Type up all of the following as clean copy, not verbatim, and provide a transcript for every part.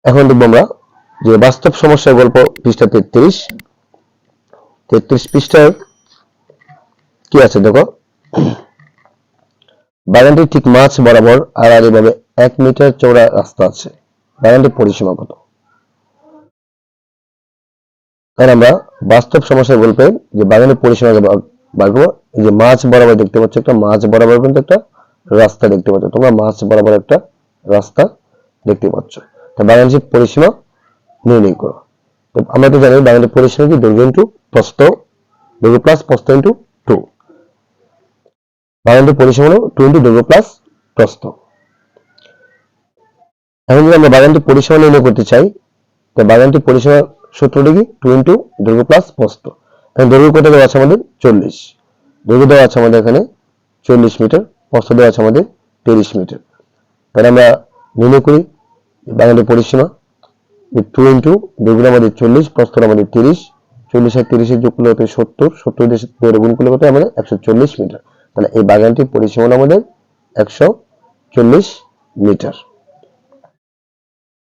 এখন দেখবো আমরা যে বাস্তব সমস্যার গল্প পৃষ্ঠা 33 পৃষ্ঠার কি আছে দেখো। বাগানটির ঠিক মাঝ বরাবর আড়াআড়ি ভাবে 1 মিটার চওড়া রাস্তা আছে। বাগানটির পরিসীমা কত? তাহলে আমরা বাস্তব সমস্যার গল্পে যে বাগানের পরিসীমা বার করবো। এই যে মাঝ বরাবর দেখতে পাচ্ছ, একটা মাঝ বরাবর কিন্তু একটা রাস্তা দেখতে পাচ্ছ, তোমরা মাঝ বরাবর একটা রাস্তা দেখতে পাচ্ছ। তা বাগানটির পরিসীমা নির্ণয় করো। তো আমরা তো জানি বাগানটির পরিসীমা কি দৈর্ঘ্য ইন্টু প্রস্থ, দৈর্ঘ্য প্লাস প্রস্থ ইন্টু 2। বাগানটির পরিসীমা হলো 2 ইন্টু দৈর্ঘ্য প্লাস প্রস্থ। এখন যদি আমরা বাগানটির পরিসীমা নির্ণয় করতে চাই, তো বাগানটির পরিসীমা সূত্রটি কি 2 ইন্টু দৈর্ঘ্য প্লাস প্রস্থ। এখন দৈর্ঘ্য কত দেওয়া আছে আমাদের 40, দৈর্ঘ্য দেওয়া আছে আমাদের এখানে 40 মিটার, প্রস্থ দেওয়া আছে আমাদের 30 মিটার। তাহলে আমরা নির্ণয় করি বাগানটির পরিসীমা 2 ইন্টু দৈর্ঘ্য আমাদের 40, প্রস্থ আমাদের 30, 40 আর 30 যোগ করলে হতে 70, 70 দিয়ে গুণ করলে কত আমাদের 140 মিটার। তাহলে এই বাগানটির পরিসীমা আমাদের 140 মিটার।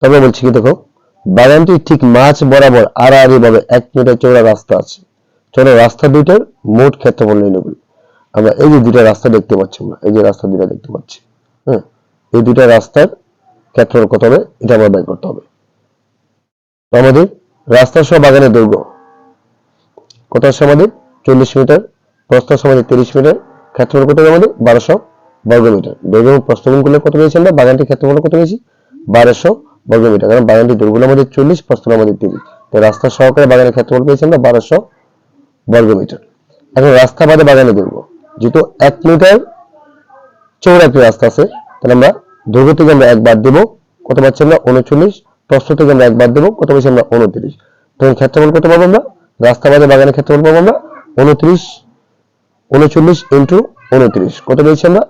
তবে বলছি কি দেখো, বাগানটির ঠিক মাঝ বরাবর আড়াআড়ি ভাবে 1 মিটার চওড়া রাস্তা আছে। চলো রাস্তা দুইটার মোট ক্ষেত্রফল নির্ণয় করি। আমরা এই যে দুইটা রাস্তা দেখতে পাচ্ছি, আমরা এই যে রাস্তা দুইটা দেখতে পাচ্ছি, হ্যাঁ, এই দুইটা রাস্তার ক্ষেত্রফল কত হবে এটা আমরা বের করতে হবে। তো আমাদের রাস্তা সহ বাগানের দৈর্ঘ্য কত আছে আমাদের 40 মিটার, প্রস্থ আমাদের 30 মিটার, ক্ষেত্রফল কত হবে আমাদের 1200 বর্গ মিটার। দৈর্ঘ্য এবং প্রস্থ গুণ করলে কত পেয়েছি আমরা, বাগানটির ক্ষেত্রফল কত পেয়েছি 1200 বর্গ মিটার। কারণ বাগানটির দৈর্ঘ্য আমাদের 40, প্রস্থ আমাদের 30, তো রাস্তা সহকারে বাগানের ক্ষেত্রফল পেয়েছি আমরা 1200 বর্গ মিটার। এখন রাস্তা বাদে বাগানের দৈর্ঘ্য, যেহেতু 1 মিটার চওড়া একটি রাস্তা আছে, তাহলে আমরা দৈর্ঘ্য থেকে আমরা 1 বাদ দেব, কত পাচ্ছি আমরা 39, প্রস্থ থেকে আমরা 1 বাদ দেব, কত পাচ্ছি আমরা 29। তখন ক্ষেত্রফল কত পাবো আমরা, রাস্তা বাদে বাগানের ক্ষেত্রফল পাবো আমরা 39 ইন্টু 29, কত পেয়েছি আমরা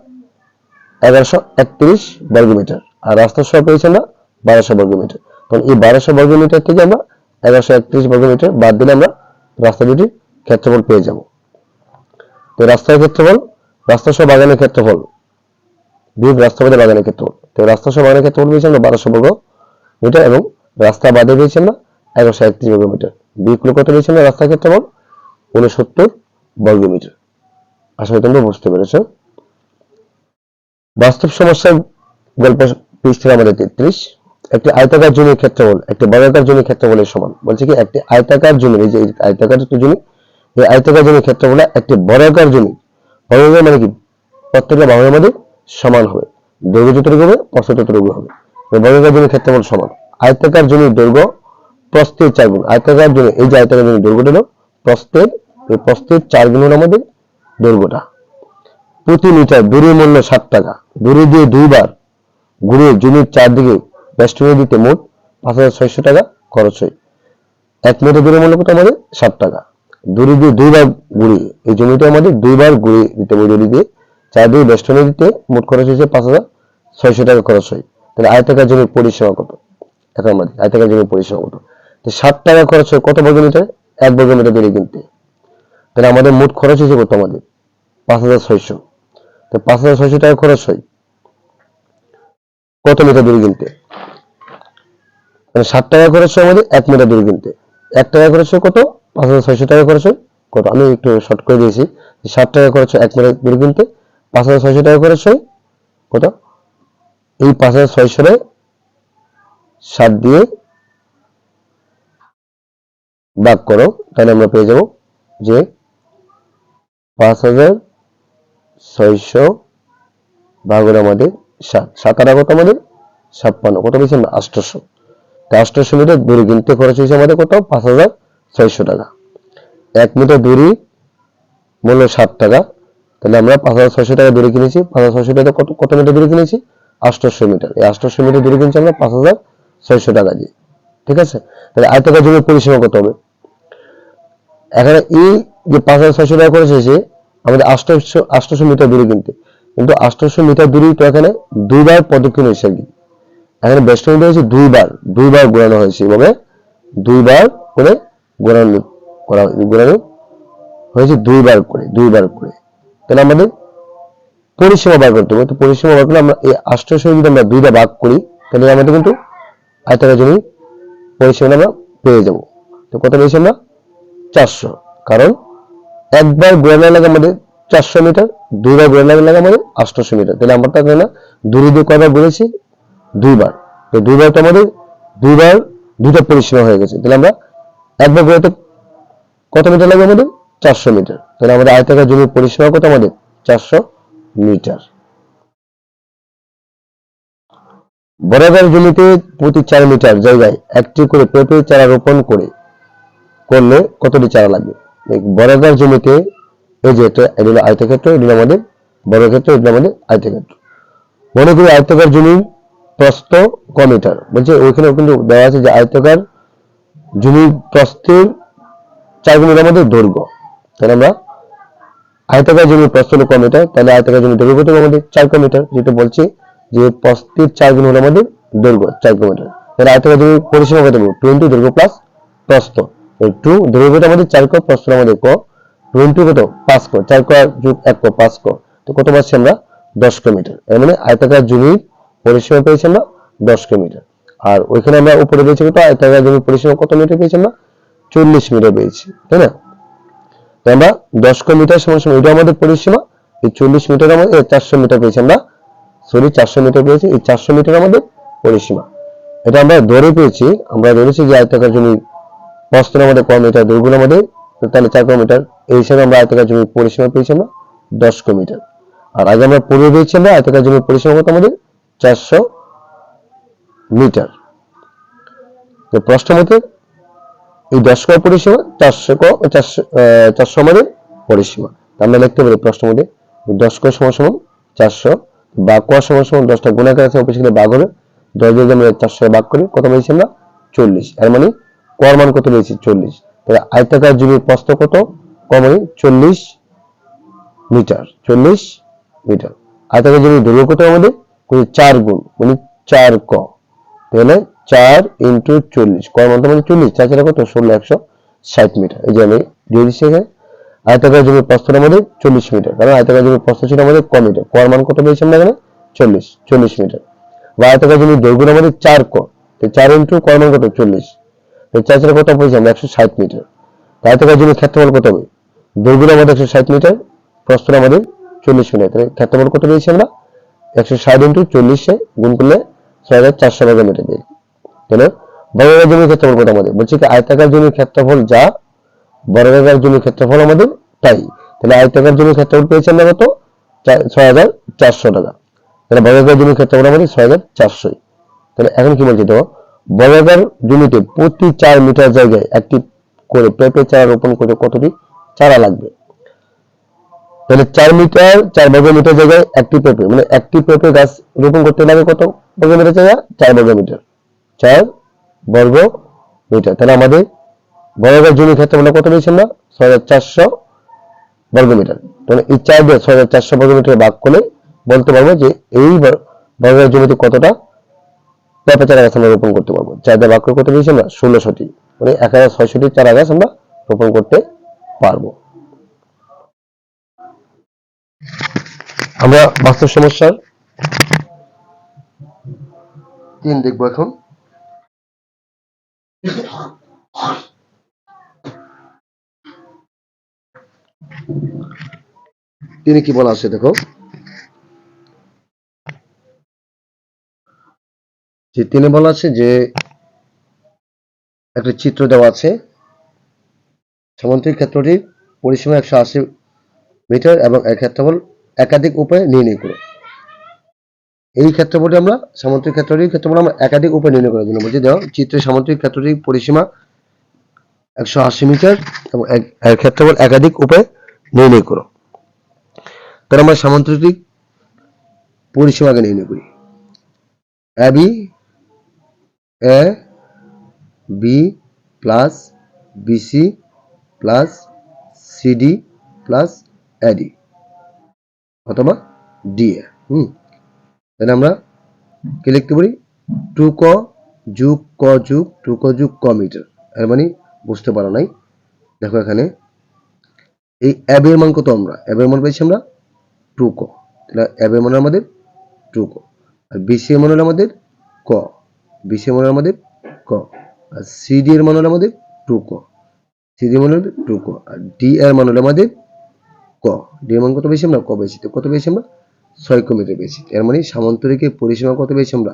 1131 বর্গ মিটার। আর রাস্তা সহ পেয়েছি আমরা 1200 বর্গ মিটার। তখন এই 1200 বর্গ মিটার থেকে আমরা 1131 বর্গ মিটার বাদ দিলে আমরা রাস্তা দুটির ক্ষেত্রফল পেয়ে যাব। তো রাস্তার ক্ষেত্রফল, রাস্তা সহ বাগানের ক্ষেত্রফল বিয়োগ রাস্তা বাদে বাগানের ক্ষেত্রফল। তো রাস্তা সহ বাগানের ক্ষেত্রফল পেয়েছি আমরা 1200 বর্গ মিটার এবং রাস্তা বাদে পেয়েছি আমরা 1131 বর্গ মিটার। বিয়োগ কত পেয়েছি আমরা রাস্তার ক্ষেত্রফল 69 বর্গ মিটার। আশা করি তোমরা বুঝতে পেরেছ। বাস্তব সমস্যার গল্প পৃষ্ঠা আমাদের 33। একটি আয়তাকার জমির ক্ষেত্রফল একটি বর্গাকার জমির ক্ষেত্রফলের সমান। বলছে কি একটি আয়তাকার জমি, এই যে আয়তাকার একটি জমি, এই আয়তাকার জমির ক্ষেত্রফল একটি বর্গাকার জমি, বর্গাকার মানে কি প্রত্যেকটা বাহুর মধ্যে সমান হবে, দৈর্ঘ্য যতটুকু হবে প্রস্থ ততটুকু হবে। বর্গাকার জমির ক্ষেত্রফল সমান আয়তাকার জমির দৈর্ঘ্য প্রস্থের 4 গুণ। আয়তাকার জমি, এই যে আয়তাকার জমির দৈর্ঘ্যটা হলো প্রস্থের, এই প্রস্থের 4 গুণ হলো আমাদের দৈর্ঘ্যটা। প্রতি মিটার দড়ির মূল্য 60 টাকা। দড়ি দিয়ে 2 বার ঘুরিয়ে জমির চারদিকে বেষ্টনী দিতে মোট 5600 টাকা খরচ হয়। 1 মিটার দড়ির মূল্য কত আমাদের 60 টাকা। দড়ি দিয়ে 2 বার ঘুরিয়ে, এই জমিটা আমাদের 2 বার ঘুরিয়ে দিতে হবে, দড়ি দিয়ে চারদিকে বেষ্টনী দিতে মোট খরচ হয়েছে 5600 টাকা খরচ হয়। তাহলে আয়তাকার জমির পরিসীমা কত? এখন আমাদের আয়তাকার জমির পরিসীমা কত? তো 60 টাকা খরচ হয় কত বর্গ মিটার? 1 বর্গ মিটার দড়ি কিনতে। তাহলে আমাদের মোট খরচ হয়েছে কত আমাদের 5600। তো 5600 টাকা খরচ হয় কত মিটার দড়ি কিনতে? মানে 60 টাকা খরচ হয় আমাদের 1 মিটার দড়ি কিনতে। 1 টাকা খরচ হয় কত? 5600 টাকা খরচ হয় কত? আমি একটু শর্ট করে দিয়েছি। 60 টাকা খরচ হয় 1 মিটার দড়ি কিনতে, 5600 টাকা খরচ হয় কত? এই 5600 রে 7 দিয়ে ভাগ করো, তাহলে আমরা পেয়ে যাব যে 5600 ভাগ হলো আমাদের 7, 7 আর কত আমাদের 56, কত পেয়েছি আমরা 800। 800 মিটার দড়ি কিনতে খরচ হয়েছে আমাদের কত 5600 টাকা। 1 মিটার দড়ি মূল্য 60 টাকা, তাহলে আমরা 5600 টাকা দড়ি কিনেছি। 5600 টাকা কত মিটার দড়ি কিনেছি 800 মিটার। এই 800 মিটার দড়ি কিনছি আমরা 5600 টাকা দিয়ে, ঠিক আছে। তাহলে আয়তাকার জমির পরিসীমা কত হবে? এখানে এই যে 5600 টাকা খরচ হয়েছে আমাদের 800 মিটার দড়ি কিনতে, কিন্তু 800 মিটার দড়ি তো এখানে 2 বার প্রদক্ষিণ হয়েছে আর কি। এখানে বেষ্টনী হয়েছে 2 বার ঘোরানো হয়েছে, এভাবে 2 বার করে ঘোরানো হয়েছে 2 বার করে। তাহলে আমাদের পরিসীমা বার করতে হবে। তো পরিসীমা বার করলে আমরা এই 800 যদি আমরা 2 টা ভাগ করি, তাহলে আমাদের কিন্তু আয়তাকার জমির পরিসীমা আমরা পেয়ে যাব। তো কত পেয়েছি আমরা 400, কারণ একবার ঘোরানো লাগে আমাদের 400 মিটার, দুইবার ঘোরানো লাগে আমাদের 800 মিটার। তাহলে আমরা তো না দূরে দিয়ে কয়বার ঘুরেছি, দুইবার। তো দুইবার তো আমাদের দুইবার দুইটা পরিসীমা হয়ে গেছে। তাহলে আমরা একবার ঘোরাতে কত মিটার লাগবে আমাদের 400 মিটার। তাহলে আমাদের আয়তাকার জমির পরিসীমা কত আমাদের 400 মিটার। বর্গাকার জমিতে প্রতি 4 মিটার জায়গায় একটি করে পেঁপে চারা রোপণ করলে কতটি চারা লাগবে? বর্গাকার জমিতে এই যে এটা হলো আয়তক্ষেত্র, এটা আমাদের বর্গক্ষেত্র, এটা আমাদের আয়তক্ষেত্র। মনে করি আয়তাকার জমির প্রস্থ ক মিটার, বলছে ওইখানে কিন্তু দেওয়া আছে যে আয়তাকার জমির প্রস্থের 4 গুণ আমাদের দৈর্ঘ্য। তাহলে আমরা আয়তাকার জমির প্রস্থ হলো ক মিটার, তাহলে আয়তাকার জমির দৈর্ঘ্য কত আমাদের 4 মিটার, যেটা বলছে যে প্রস্থের 4 গুণ হলো আমাদের দৈর্ঘ্য 4 মিটার। তাহলে আয়তাকার জমির পরিসীমা কত হবে 2 দৈর্ঘ্য প্লাস প্রস্থ। 2 দৈর্ঘ্যটা আমাদের 4 ক, প্রস্থ আমাদের ক, 20 কত 5 ক, 4 ক যোগ 1 ক 5 ক, তো কত পাচ্ছি আমরা 10 মিটার। এর মানে আয়তাকার জমির পরিসীমা পেয়েছি আমরা 10 মিটার। আর ওইখানে আমরা উপরে পেয়েছি কত, আয়তাকার জমির পরিসীমা কত মিটার পেয়েছি আমরা 40 মিটার পেয়েছি, তাই না? তো আমরা 10 মিটার সমান সমান এটা আমাদের পরিসীমা, এই 40 মিটার আমাদের 400 মিটার পেয়েছি আমরা, সরি 400 মিটার পেয়েছি, এই 400 মিটার আমাদের পরিসীমা। এটা আমরা ধরে পেয়েছি, আমরা ধরেছি যে আয়তাকার জমির প্রস্থ আমাদের ক মিটার, দৈর্ঘ্য আমাদের তাহলে 4 মিটার, এই হিসাবে আমরা আয়তাকার জমির পরিসীমা পেয়েছি আমরা 10 মিটার। আর আগে আমরা পূর্বে পেয়েছি আমরা আয়তাকার জমির পরিসীমা কত আমাদের 400 মিটার। তো প্রশ্ন মতে এই 10 ক পরিসীমা 400 আমাদের পরিসীমা। আমরা লিখতে পারি প্রশ্ন মতে 10 ক সমান সমান 400, বা ক সমান সমান 10টা গুণাকার আছে অফিসে ভাগ হবে, 10 দিয়ে আমরা 400 ভাগ করি, কত পেয়েছি আমরা 40। এর মানে ক এর মান কত পেয়েছি 40। তাহলে আয়তাকার জমির প্রস্থ কত, ক মানে 40 মিটার, 40 মিটার। আয়তাকার জমির দৈর্ঘ্য কত আমাদের 4 গুণ মানে 4 ক, তাহলে 4 ইন্টু 40, ক এর মান মানে 40, 4 4 কত 16, 160 মিটার। এই যে আমি দিয়ে দিচ্ছি এখানে আয়তাকার জমির প্রস্থ আমাদের 40 মিটার, কারণ আয়তাকার জমির প্রস্থ ছিল আমাদের ক মিটার, ক এর মান কত পেয়েছি আমরা এখানে 40 মিটার। বা আয়তাকার জমির দৈর্ঘ্য আমাদের 4 ক, তো 4 ইন্টু ক এর মান কত 40, তো 4 4 কত পেয়েছি আমরা 160 মিটার। আয়তাকার জমির ক্ষেত্রফল কত হবে, দৈর্ঘ্য আমাদের 160 মিটার, প্রস্থ আমাদের 40 মিটার, তাহলে ক্ষেত্রফল কত পেয়েছি আমরা 160 ইন্টু 40 গুণ করলে 6400 বর্গ মিটার পেয়ে। তাহলে বর্গাকার জমির ক্ষেত্রফল কত আমাদের, বলছি কি আয়তাকার জমির ক্ষেত্রফল যা বর্গাকার জমির ক্ষেত্রফল আমাদের তাই। তাহলে আয়তাকার জমির ক্ষেত্রফল পেয়েছি আমরা কত 6400 টাকা, তাহলে বর্গাকার জমির ক্ষেত্রফল আমাদের 6400। তাহলে এখন কি বলছি, তো বর্গাকার জমিতে প্রতি 4 মিটার জায়গায় একটি করে পেঁপে চারা রোপণ করতে কতটি চারা লাগবে? তাহলে 4 মিটার 4 বর্গ মিটার জায়গায় একটি পেঁপে, মানে একটি পেঁপে গাছ রোপণ করতে লাগে কত বর্গ মিটার জায়গা 4 বর্গ মিটার, 4 বর্গ মিটার। তাহলে আমাদের বর্গাকার জমির ক্ষেত্রফল কত পেয়েছি আমরা 6400 বর্গ মিটার। তাহলে এই 4 দিয়ে 6400 বর্গ মিটার ভাগ করলে বলতে পারবো যে এই বর্গাকার জমিতে কতটা পেঁপে চারা গাছ আমরা রোপণ করতে পারবো। 4 দিয়ে ভাগ করে কত পেয়েছি আমরা 1600টি, মানে 1600টি চারা গাছ আমরা রোপণ করতে পারবো। আমরা বাস্তব সমস্যার 3 দেখবো এখন। তিনি কি বলা আছে দেখো, যে তিনি বলা আছে যে একটা চিত্র দেওয়া আছে, সমান্তরিক ক্ষেত্রটির পরিসীমা 180 মিটার এবং এর ক্ষেত্রফল একাধিক উপায়ে নির্ণয় করো। এই ক্ষেত্রফলটি আমরা সামান্তরিক ক্ষেত্রটির ক্ষেত্রফল আমরা একাধিক উপায়ে নির্ণয় করার জন্য বলছি, দেখো চিত্রে সামান্তরিক ক্ষেত্রটির পরিসীমা 180 মিটার এবং এর ক্ষেত্রফল একাধিক উপায়ে নির্ণয় করো। তাহলে আমরা সামান্তরিক পরিসীমাকে নির্ণয় করি। AB A B plus BC plus CD plus AD অথবা ডিএ। তাহলে আমরা কি লিখতে পারি 2 ক যোগ ক যোগ 2 ক যোগ ক মিটার। এর মানে বুঝতে পারো নাই, দেখো এখানে এই এর মান কত, আমরা এর মান পাইছি আমরা 2 ক, তাহলে এর মান আমাদের 2 ক, আর বিসি এর মান হলো আমাদের ক, বিসি এর মান আমাদের ক, আর সিডি এর মান হলো আমাদের 2 ক, সিডি এর মান হলো 2 ক, আর ডি এর মান হলো আমাদের ক। ডি এর মান কত পেয়েছি আমরা? ক পেয়েছি। তো কত পেয়েছি আমরা? 6 ক মিটার পেয়েছি। এর মানে সামান্তরিকের পরিসীমা কত পেয়েছি আমরা?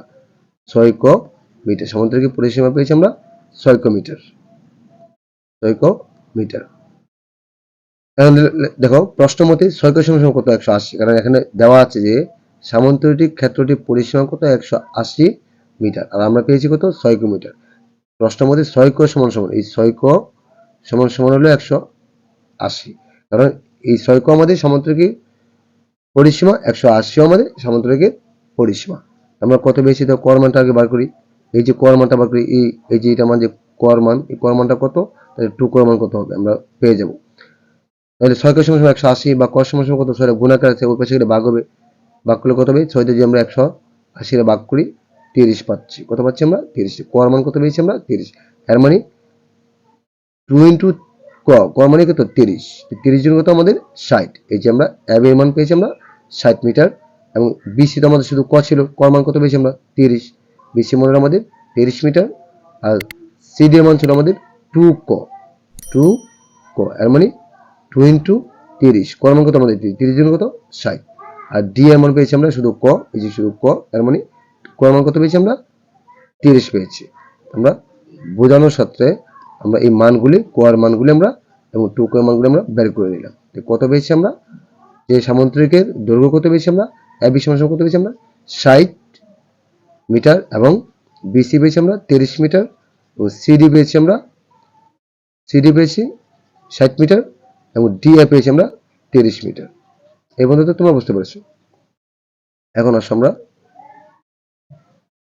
6 ক মিটার। সামান্তরিকের পরিসীমা পেয়েছি আমরা 6 ক মিটার, 6 ক মিটার। এখন দেখো প্রশ্ন মতে 6 ক সমান কত? 180। কারণ এখানে দেওয়া আছে যে সামান্তরিক ক্ষেত্রটির পরিসীমা কত? 180 মিটার, আর আমরা পেয়েছি কত? 6 ক মিটার। প্রশ্ন মতে 6 ক সমান সমান, এই 6 ক সমান সমান হলো 180, কারণ এই 6 ক আমাদের সামান্তরিকের পরিসীমা, 180 আমাদের সামান্তরিকের পরিসীমা। আমরা কত পেয়েছি? তো কর মানটা আগে বার করি। এই যে কর মানটা বার করি, এই যে এটা মান, যে কর মান, এই কর মানটা কত? তাহলে 2 কর মান কত হবে? আমরা পেয়ে যাব। তাহলে 6 ক সমান 180 বা কর সমান কত? 6 গুণাকার আছে, ওই পাশে গেলে ভাগ হবে। ভাগ করলে কত হবে? 6 দিয়ে যদি আমরা 180 এর ভাগ করি 30 পাচ্ছি। কত পাচ্ছি আমরা? 30। কর মান কত পেয়েছি আমরা? 30। এর মানে 2 ইনটু কর মানে কত? 30। 30 জন কত আমাদের? 60। এই যে আমরা ab এর মান পেয়েছি আমরা 60 মিটার, এবং বিসি তো আমাদের শুধু ক ছিল, কর মান কত পেয়েছি আমরা? 30। বিসি মান হলো আমাদের 30 মিটার, আর সিডি এর মান ছিল আমাদের 2 ক, 2 ক। এর মানে 2 ইনটু 30, কর মান কত আমাদের? 30 জন কত? 60। আর ডি এর মান পেয়েছি আমরা শুধু ক, এই যে শুধু ক। এর মানে কর মান কত পেয়েছি আমরা? 30 পেয়েছি। আমরা বোঝানোর সাথে আমরা এই মানগুলি, কোয়ার মানগুলি আমরা এবং 2 কোয়ার মানগুলি আমরা বের করে নিলাম। কত পেয়েছি আমরা? যে সামান্তরিকের দৈর্ঘ্য কত পেয়েছি আমরা? এবি সমান কত পেয়েছি আমরা? 60 মিটার, এবং বিসি পেয়েছি আমরা 30 মিটার, ও সিডি পেয়েছি আমরা 60 মিটার, এবং ডিএ পেয়েছি আমরা 30 মিটার। এই পর্যন্ত তোমরা বুঝতে পেরেছো। এখন আসো আমরা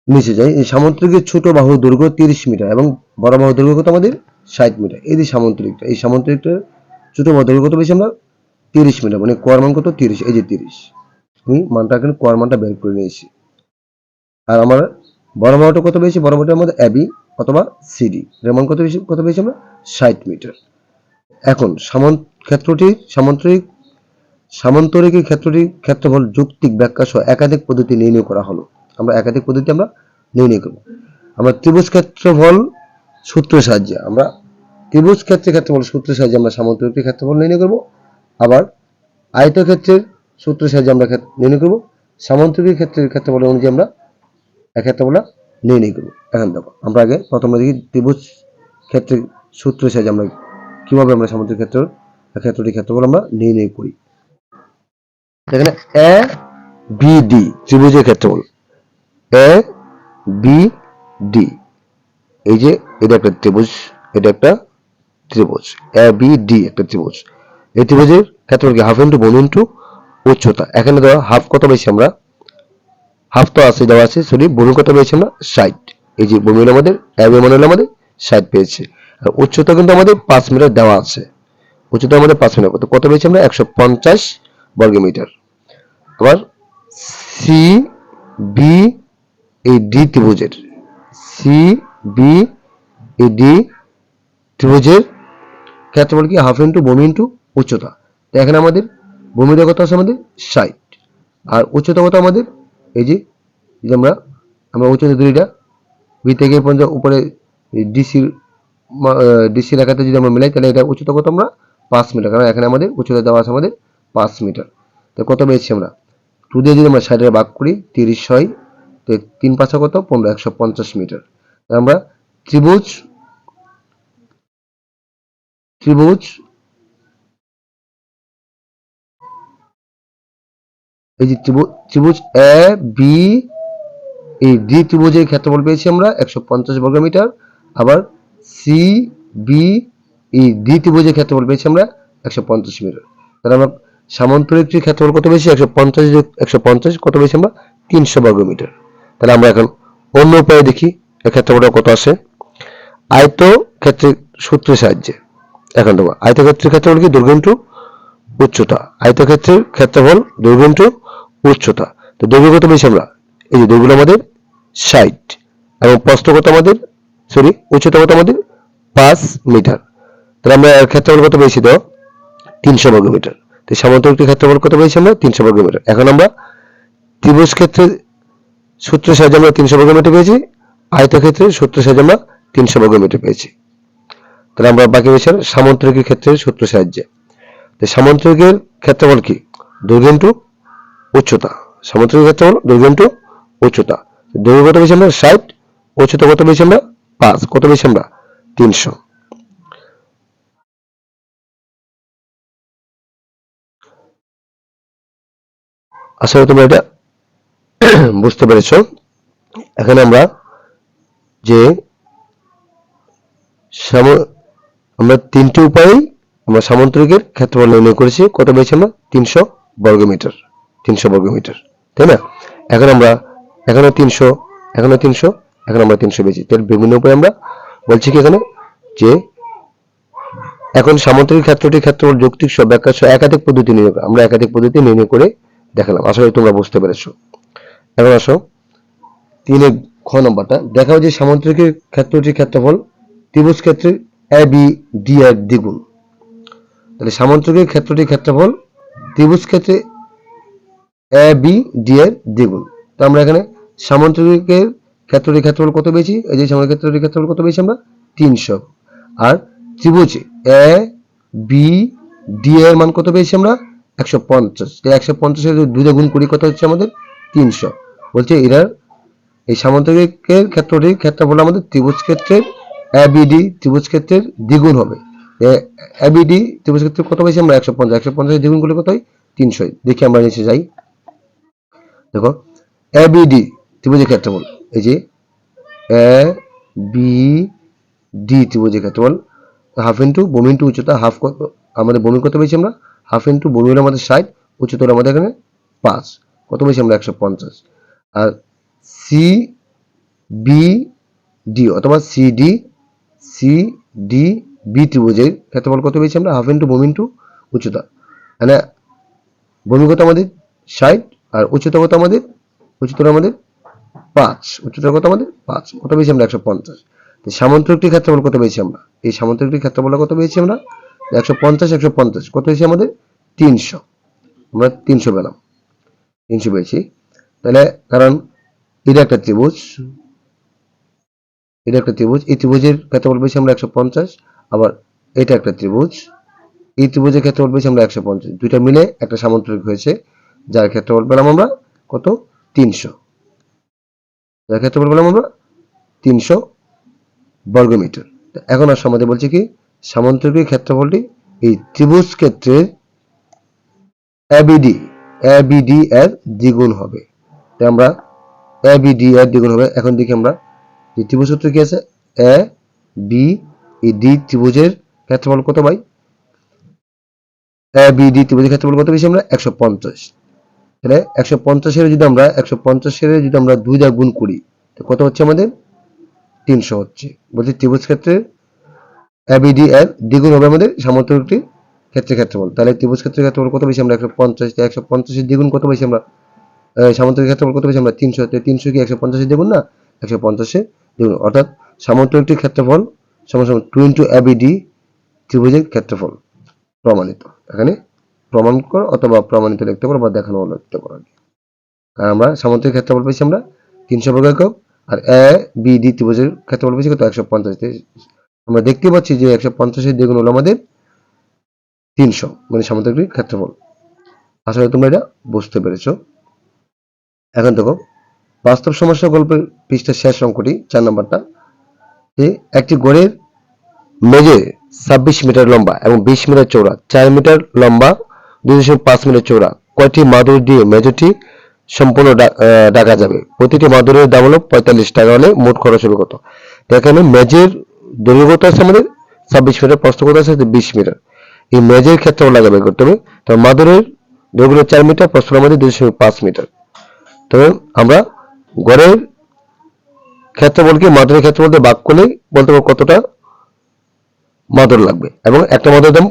নিচে যাই। এই সামান্তরিকের ছোট বাহুর দৈর্ঘ্য 30 মিটার এবং বড় বাহুর দৈর্ঘ্য কত আমাদের? 60 মিটার। এই যে সামান্তরিকটা, এই সামান্তরিকটার ছোট বাহুর দৈর্ঘ্য কত পেয়েছি আমরা? 30 মিটার, মানে কোয়ার মান কত? 30। এই যে 30, আমি মানটা এখানে কোয়ার মানটা বের করে নিয়েছি। আর আমরা বড় বাহুটা কত পেয়েছি? বড় বাহুটা আমাদের এবি অথবা সিডি, এর মান কত পেয়েছি আমরা? 60 মিটার। এখন সামান্তরিকের ক্ষেত্রফল যৌক্তিক ব্যাখ্যা সহ একাধিক পদ্ধতি নির্ণয় করা হলো। আমরা একাধিক পদ্ধতি আমরা নির্ণয় করব। আমরা ত্রিভুজ ক্ষেত্রফল সূত্রের সাহায্যে, আমরা ত্রিভুজ ক্ষেত্রফল সূত্রের সাহায্যে আমরা সামান্তরিকের ক্ষেত্রফল নির্ণয় করব। আবার আয়তক্ষেত্রের সূত্রের সাহায্যে আমরা নির্ণয় করব। সামান্তরিকের ক্ষেত্রফল অনুযায়ী আমরা ক্ষেত্রফল নির্ণয় করব। এখন দেখো আমরা আগে প্রথমে দেখি ত্রিভুজ ক্ষেত্রের সূত্রের সাহায্যে আমরা কিভাবে আমরা সামান্তরিক ক্ষেত্রটির ক্ষেত্রফল আমরা নির্ণয় করি। এখানে এ বি ডি ত্রিভুজের ক্ষেত্রফল, এ বি ডি, এই যে এটা একটা ত্রিভুজ, এটা একটা ত্রিভুজ, এ বি ডি একটা ত্রিভুজ। এই ত্রিভুজের ক্ষেত্রফল কি? হাফ ইন্টু ভূমি ইন্টু উচ্চতা। এখানে দেওয়া হাফ কত পেয়েছি আমরা? হাফ তো আছে, দেওয়া আছে, সরি, ভূমি কত পেয়েছি আমরা? 60। এই যে ভূমি হলো আমাদের, এ বি মান হলো আমাদের 60 পেয়েছি। আর উচ্চতা কিন্তু আমাদের 5 মিটার দেওয়া আছে। উচ্চতা আমাদের 5 মিটার, কত পেয়েছি আমরা? 150 বর্গ মিটার। আবার সি বি এই ডি ত্রিভুজের, সি বি এই ডি ত্রিভুজের ক্ষেত্রফল কি? হাফ ইন্টু ভূমি ইন্টু উচ্চতা। তো এখানে আমাদের ভূমিটা কত আছে আমাদের? 60, আর উচ্চতা কত আমাদের? এই যে আমরা উচ্চতা দুইটা বি থেকে পর্যন্ত উপরে ডিসি রেখাতে যদি আমরা মিলাই, তাহলে এটা উচ্চতা কত আমরা? 5 মিটার, কারণ এখানে আমাদের উচ্চতা দেওয়া আছে আমাদের 5 মিটার। তো কত পেয়েছি আমরা? 2 দিয়ে যদি আমরা 60 এর ভাগ করি 30 হয়, তো 3 5 কত? 15, 150 মিটার। আমরা ত্রিভুজ এই যে ত্রিভুজ এ বি এই ডি ত্রিভুজের ক্ষেত্রফল পেয়েছি আমরা 150 বর্গ মিটার। আবার সি বি এই ডি ত্রিভুজের ক্ষেত্রফল পেয়েছি আমরা 150 মিটার। তাহলে আমরা সামান্তরিকটির ক্ষেত্রফল কত পেয়েছি? 150 কত পেয়েছি আমরা? 300 বর্গ মিটার। তাহলে আমরা এখন অন্য উপায়ে দেখি এর ক্ষেত্রফলটা কত আসে। আয়তক্ষেত্রের সূত্রের সাহায্যে এখন দেখো, আয়তক্ষেত্রের ক্ষেত্রফল কি? দৈর্ঘ্য ইন্টু উচ্চতা। আয়তক্ষেত্রের ক্ষেত্রফল দৈর্ঘ্য ইন্টু উচ্চতা। তো দৈর্ঘ্য কত পেয়েছি আমরা? এই যে দৈর্ঘ্য আমাদের 60, এবং প্রস্থ কত আমাদের? সরি, উচ্চতা কত আমাদের? 5 মিটার। তাহলে আমরা এর ক্ষেত্রফল কত পেয়েছি? তো 300 বর্গ মিটার। তো সামান্তরিকটির ক্ষেত্রফল কত পেয়েছি আমরা? 300 বর্গ মিটার। এখন আমরা ত্রিভুজ ক্ষেত্রের সূত্রের সাহায্যে আমরা 300 বর্গ মিটার পেয়েছি, আয়তক্ষেত্রের সূত্রের সাহায্যে আমরা 300 বর্গ মিটার পেয়েছি। তাহলে আমরা বাকি বিষয় সামান্তরিকের ক্ষেত্রে সূত্র সাহায্যে, তো সামান্তরিকের ক্ষেত্রফল কি? দৈর্ঘ্য ইনটু উচ্চতা। সামান্তরিকের ক্ষেত্রফল দৈর্ঘ্য ইনটু উচ্চতা। দৈর্ঘ্য কত পেয়েছি আমরা? 60, উচ্চতা কত পেয়েছি আমরা? 5, কত পেয়েছি আমরা? 300। আশা করি তোমরা এটা বুঝতে পেরেছো। এখানে আমরা যে আমরা তিনটি উপায়ে আমরা সামান্তরিকের ক্ষেত্রফল নির্ণয় করেছি। কত পেয়েছি আমরা? 300 বর্গ মিটার। 300 বর্গ মিটার, তাই না? এখন আমরা এখানে 300, এখানে 300, এখন আমরা 300 পেয়েছি। তাহলে বিভিন্ন উপায়ে আমরা বলছি কি এখানে যে এখন সামান্তরিক ক্ষেত্রটির ক্ষেত্রফল যৌক্তিক সহ ব্যাখ্যা সহ একাধিক পদ্ধতি নির্ণয় করে, আমরা একাধিক পদ্ধতি নির্ণয় করে দেখালাম। আশা করি তোমরা বুঝতে পেরেছো। এখন আসো 3 খ নম্বরটা, দেখাও যে সামান্তরিকের ক্ষেত্রটির ক্ষেত্রফল ত্রিভুজ ক্ষেত্রের ABD এর দ্বিগুণ। তাহলে সামান্তরিকের ক্ষেত্রটির ক্ষেত্রফল ত্রিভুজ ক্ষেত্রে ABD এর দ্বিগুণ। তো আমরা এখানে সামান্তরিকের ক্ষেত্রটির ক্ষেত্রফল কত পেয়েছি? এই যে সামান্তরিক ক্ষেত্রটির ক্ষেত্রফল কত পেয়েছি আমরা? 300। আর ত্রিভুজে ABD এর মান কত পেয়েছি আমরা? 150। এই 150 এর 2 দিয়ে গুণ করি কত হচ্ছে আমাদের? 300। বলছে এরা এই সামান্তরিকের ক্ষেত্রটির ক্ষেত্রফল আমাদের ত্রিভুজ ক্ষেত্রের ABD ত্রিভুজ ক্ষেত্রের দ্বিগুণ হবে। ABD ত্রিভুজ ক্ষেত্রে কত পেয়েছি আমরা? 150। 150 এর দ্বিগুণ করলে কত হয়? 300। দেখি আমরা নিচে যাই। দেখো ABD ত্রিভুজের ক্ষেত্রফল, এই যে ABD ত্রিভুজের ক্ষেত্রফল হাফ ইন্টু ভূমি ইন্টু উচ্চতা। হাফ কত আমাদের? ভূমি কত পেয়েছি আমরা? হাফ ইন্টু ভূমি হলো আমাদের 60, উচ্চতা হলো আমাদের এখানে 5, কত পেয়েছি আমরা? 150। আর CBD অথবা CDB ত্রিভুজের ক্ষেত্রফল কত পেয়েছি আমরা? হাফ ইন্টু ভূমি ইন্টু উচ্চতা। মানে ভূমি কত আমাদের? 60, আর উচ্চতা কত আমাদের? উচ্চতা আমাদের 5, উচ্চতা কত আমাদের? 5, কত পেয়েছি আমরা? 150। তো সামান্তরিকটির ক্ষেত্রফল কত পেয়েছি আমরা? এই সামান্তরিকটির ক্ষেত্রফল কত পেয়েছি আমরা? 150, 150 কত হয়েছে আমাদের? 300। আমরা 300 পেলাম, 300 পেয়েছি। তাহলে কারণ এটা একটা ত্রিভুজ, এটা একটা ত্রিভুজ, এই ত্রিভুজের ক্ষেত্রফল পেয়েছি আমরা 150। আবার এটা একটা ত্রিভুজ, এই ত্রিভুজের ক্ষেত্রফল পেয়েছি আমরা 150। দুইটা মিলে একটা সামান্তরিক হয়েছে, যার ক্ষেত্রফল পেলাম আমরা কত? 300। যার ক্ষেত্রফল পেলাম আমরা 300 বর্গ মিটার। এখন আর আমাদের বলছে কি সামান্তরিকের ক্ষেত্রফলটি এই ত্রিভুজ ক্ষেত্রের ABD এর দ্বিগুণ হবে। তাই আমরা ABD এর দ্বিগুণ হবে। এখন দেখি আমরা যে ত্রিভুজ সূত্র কি আছে? ABD ত্রিভুজের ক্ষেত্রফল কত ভাই? ABD ত্রিভুজের ক্ষেত্রফল কত পেয়েছি আমরা? 150। তাহলে 150 এর যদি আমরা 2 দ্বারা গুণ করি তো কত হচ্ছে আমাদের? 300 হচ্ছে। বলছি ত্রিভুজ ক্ষেত্রে ABD এর দ্বিগুণ হবে আমাদের সামান্তরিকটির ক্ষেত্রফল। তাহলে ত্রিভুজ ক্ষেত্রের ক্ষেত্রফল কত বেশি আমরা? 150। 150 এর দ্বিগুণ কত বেশি আমরা? সামান্তরিক ক্ষেত্রফল কত বেশি আমরা? 300। 300 কি 150 এর দ্বিগুণ না? 150 এর দ্বিগুণ। অর্থাৎ সামান্তরিকটির ক্ষেত্রফল সমান 2 ইনটু ABD ত্রিভুজের ক্ষেত্রফল। প্রমাণিত। এখানে প্রমাণ কর অথবা প্রমাণিত লিখতে পারো বা দেখানো লিখতে পারো। কারণ আমরা সামান্তরিক ক্ষেত্রফল পেয়েছি আমরা 300 বর্গ একক, আর ABD ত্রিভুজের ক্ষেত্রফল পেয়েছি কত? 150। আমরা দেখতে পাচ্ছি যে 150 এর দ্বিগুণ হলো আমাদের 300, মানে সামান্তরিক ক্ষেত্রফল। আশা করি তোমরা এটা বুঝতে পেরেছো। এখন দেখো বাস্তব সমস্যা গল্পের পৃষ্ঠার শেষ অঙ্কটি 4 নম্বরটা, যে একটি গড়ের মেঝে 26 মিটার লম্বা এবং 20 মিটার চওড়া, 4 মিটার লম্বা, 2.5 মিটার চওড়া, কয়টি মাদুর দিয়ে মেঝেটি সম্পূর্ণ ঢাকা যাবে? প্রতিটি মাদুরের দাম হলো 45 টাকা হলে মোট খরচ হবে কত? এখানে মেঝের দৈর্ঘ্য কত আছে আমাদের? 26 মিটার, প্রস্থ কত আছে? 20 মিটার। এই মেঝের ক্ষেত্রফল আগে বের করতে হবে। তো মাদুরের দৈর্ঘ্য 4 মিটার, প্রস্থ আমাদের 2.5 মিটার। তবে আমরা গড়ের ক্ষেত্রফলকে মাদুরের ক্ষেত্রফল দিয়ে ভাগ করলেই বলতে পারবো কতটা মাদুর লাগবে, এবং একটা মাদুরের দাম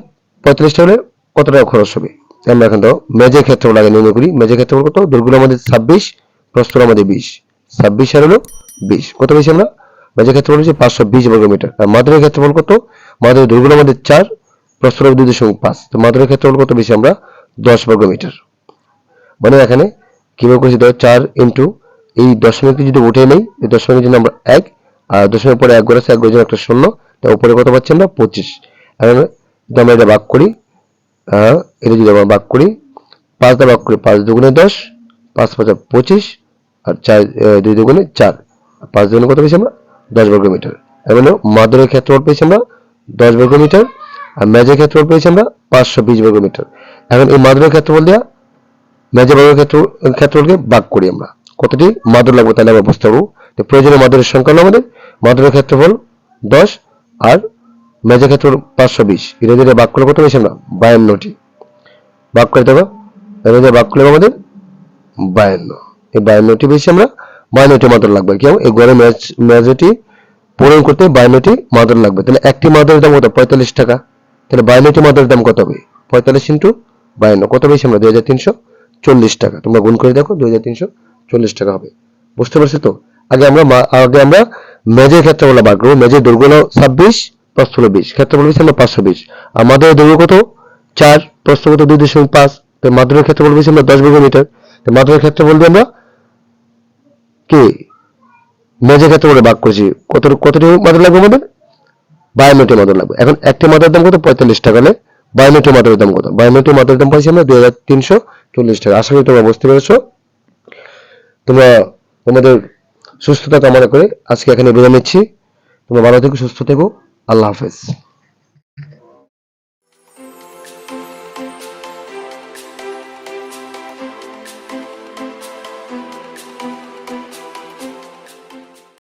45 টাকা হলে কত টাকা খরচ হবে। আমরা এখন তো মেঝের ক্ষেত্রফল আগে নির্ণয় করি। মেঝের ক্ষেত্রফল কত? দৈর্ঘ্য আমাদের 26, প্রস্থ আমাদের 20। 26 আর হলো 20, কত বেশি আমরা? মেঝের ক্ষেত্রফল হচ্ছে 520 বর্গ মিটার। আর মাদুরের ক্ষেত্রফল কত? মাদুরের দৈর্ঘ্য আমাদের 4, প্রস্থ 2.5। তো মাদুরের ক্ষেত্রফল কত বেশি আমরা? 10 বর্গ মিটার। মানে এখানে কিভাবে করেছি? 4 ইন্টু এই দশমিকটি যদি উঠে নেই, এই দশমিকের জন্য আমরা 1, আর দশমিক পরে এক ঘর আছে, এক ঘরের জন্য একটা শূন্য, তার উপরে কত পাচ্ছি আমরা 25। এখন যদি আমরা এটা ভাগ করি, এটা যদি আমরা ভাগ করি 5 দ্বারা ভাগ করি, 5 দুগুণে 10, 5 5 25, আর 4 2 দুগুণে 4, 5 দুগুণে কত পেয়েছি আমরা 10 বর্গ মিটার। এর মানে মাদুরের ক্ষেত্রফল পেয়েছি আমরা 10 বর্গ মিটার, আর মেজের ক্ষেত্রফল পেয়েছি আমরা 520 বর্গ মিটার। এখন এই মাদুরের ক্ষেত্রফল দিয়া মেজের বর্গ ক্ষেত্রফলকে ভাগ করি আমরা, কতটি মাদুর লাগবে তাহলে আমরা বুঝতে পারবো। তো প্রয়োজনীয় মাদুরের সংখ্যা হলো আমাদের মাদুরের ক্ষেত্রফল 10 আর মেজের ক্ষেত্রফল 520, এটা দিয়ে ভাগ করলে কত পেয়েছি আমরা 52টি। ভাগ করে দেবো, এটা দিয়ে ভাগ করলে আমাদের 52, এই 52টি পেয়েছি আমরা। 52টি মাদুর লাগবে, কেউ এই ঘরে মেজটি পূরণ করতে 52টি মাদুর লাগবে। তাহলে একটি মাদুরের দাম কত 45 টাকা, তাহলে 52টি মাদুরের দাম কত হবে 45 ইন্টু 52, কত পেয়েছি আমরা 2340 টাকা। তোমরা গুণ করে দেখো 2340 টাকা হবে। বুঝতে পারছো তো? আগে আমরা মেজের ক্ষেত্রফল বার করবো। মেজের দৈর্ঘ্য হলো 26, প্রস্থ হলো 20, ক্ষেত্রফল পেয়েছি আমরা 520, আর মাদুরের দৈর্ঘ্য কত 4, প্রস্থ কত 2.5, তো মাদুরের ক্ষেত্রফল পেয়েছি আমরা 10 বর্গ মিটার। তো মাদুরের ক্ষেত্রফল দিয়ে আমরা কি মেজের ক্ষেত্রফলে ভাগ করেছি, কতটি মাদুর লাগবে আমাদের 52টি মাদুর লাগবে। এখন একটি মাদুরের দাম কত 45 টাকা, হলে 52টি মাদুরের দাম কত, 52টি মাদুরের দাম পাইছি আমরা 2340 টাকা। আশা করি তোমরা বুঝতে পেরেছো। তোমরা তোমাদের সুস্থতা কামনা করে আজকে এখানে বিদায় নিচ্ছি। তোমরা ভালো থেকো, সুস্থ থেকো, আল্লাহ হাফেজ।